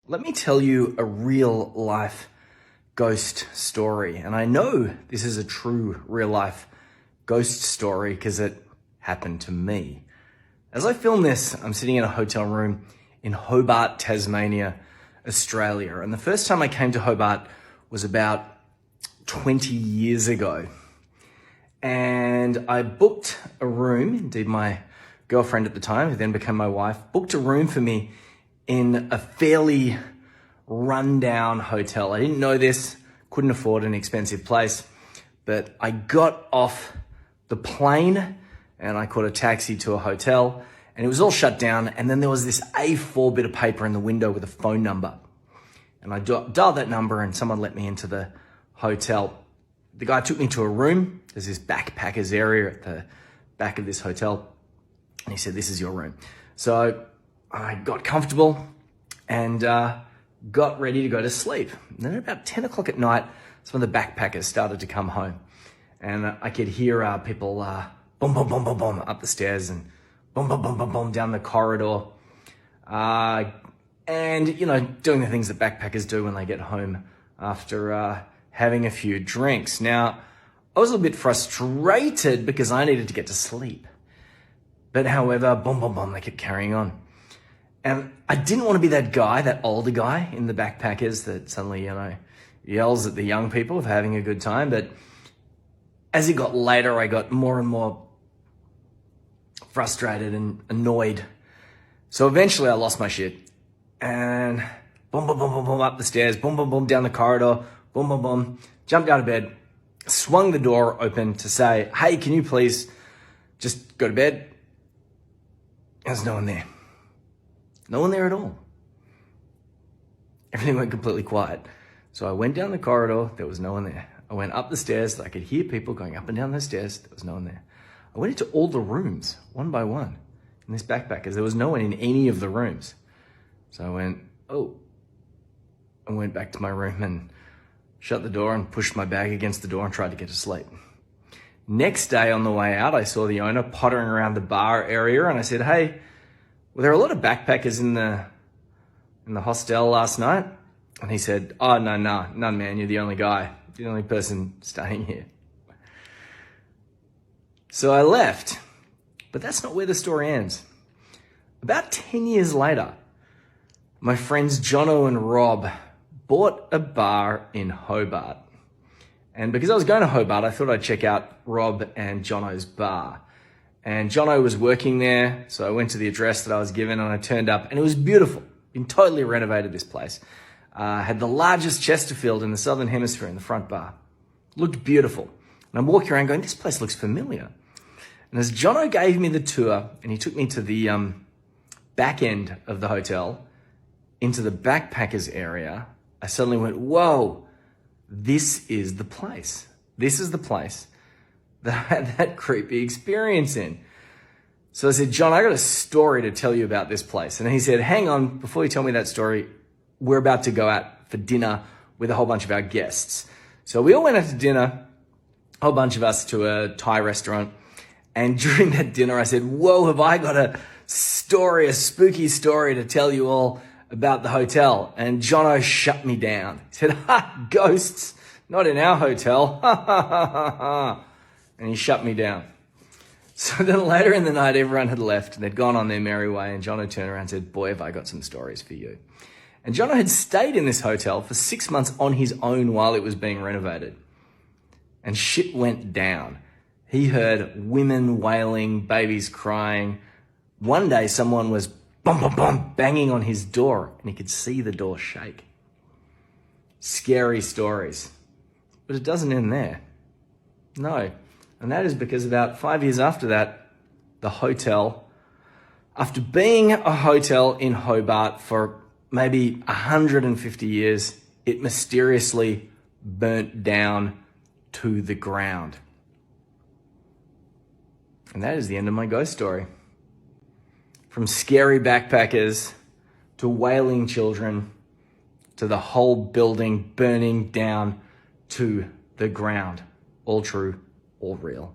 Let me tell you a real life ghost story. And I know this is a true real life ghost story because it happened to me. As I film this, I'm sitting in a hotel room in Hobart, Tasmania, Australia. And the first time I came to Hobart was about 20 years ago. And I booked a room, indeed my girlfriend at the time, who then became my wife, booked a room for me in a fairly rundown hotel. I didn't know this, couldn't afford an expensive place, but I got off the plane and I caught a taxi to a hotel and it was all shut down. And then there was this A4 bit of paper in the window with a phone number. And I dialed that number and someone let me into the hotel. The guy took me to a room. There's this backpackers area at the back of this hotel. And he said, "This is your room." So I got comfortable and got ready to go to sleep. And then at about 10 o'clock at night, some of the backpackers started to come home. And I could hear people boom, boom, boom, boom, boom up the stairs and boom, boom, boom, boom, boom down the corridor. And, you know, doing the things that backpackers do when they get home after having a few drinks. Now, I was a little bit frustrated because I needed to get to sleep. But however, boom, boom, boom, they kept carrying on. And I didn't want to be that guy, that older guy in the backpackers that suddenly, you know, yells at the young people for having a good time. But as it got later, I got more and more frustrated and annoyed. So eventually I lost my shit and boom, boom, boom, boom, boom up the stairs, boom, boom, boom down the corridor, boom, boom, boom, jumped out of bed, swung the door open to say, "Hey, can you please just go to bed?" There's no one there. No one there at all. Everything went completely quiet. So I went down the corridor, there was no one there. I went up the stairs, I could hear people going up and down the stairs, there was no one there. I went into all the rooms, one by one, in this backpackers. There was no one in any of the rooms. So I went, I went back to my room and shut the door and pushed my bag against the door and tried to get to sleep. Next day on the way out, I saw the owner pottering around the bar area and I said, "Hey, were there a lot of backpackers in the hostel last night?" And he said, "Oh, no, none, man. You're the only guy. You're the only person staying here." So I left, but that's not where the story ends. About 10 years later, my friends Jono and Rob bought a bar in Hobart. And because I was going to Hobart, I thought I'd check out Rob and Jono's bar. And Jono was working there, so I went to the address that I was given and I turned up and it was beautiful. Been totally renovated, this place. Had the largest Chesterfield in the Southern Hemisphere in the front bar. Looked beautiful. And I'm walking around going, this place looks familiar. And as Jono gave me the tour and he took me to the back end of the hotel, into the backpackers area, I suddenly went, whoa, this is the place. This is the place that I had that creepy experience in. So I said, "John, I got a story to tell you about this place." And he said, "Hang on, before you tell me that story, we're about to go out for dinner with a whole bunch of our guests." So we all went out to dinner, a whole bunch of us, to a Thai restaurant. And during that dinner, I said, "Whoa, have I got a story, a spooky story to tell you all about the hotel?" And Jono shut me down. He said, "Ha, ghosts, not in our hotel." Ha, ha, ha, ha, ha. And he shut me down. So then later in the night, everyone had left and they'd gone on their merry way. And Jono turned around and said, "Boy, have I got some stories for you." And Jono had stayed in this hotel for 6 months on his own while it was being renovated. And shit went down. He heard women wailing, babies crying. One day someone was bum, bum, bum, banging on his door and he could see the door shake. Scary stories. But it doesn't end there. No. And that is because about 5 years after that, the hotel, after being a hotel in Hobart for maybe 150 years, it mysteriously burnt down to the ground. And that is the end of my ghost story. From scary backpackers to wailing children to the whole building burning down to the ground. All true, all real.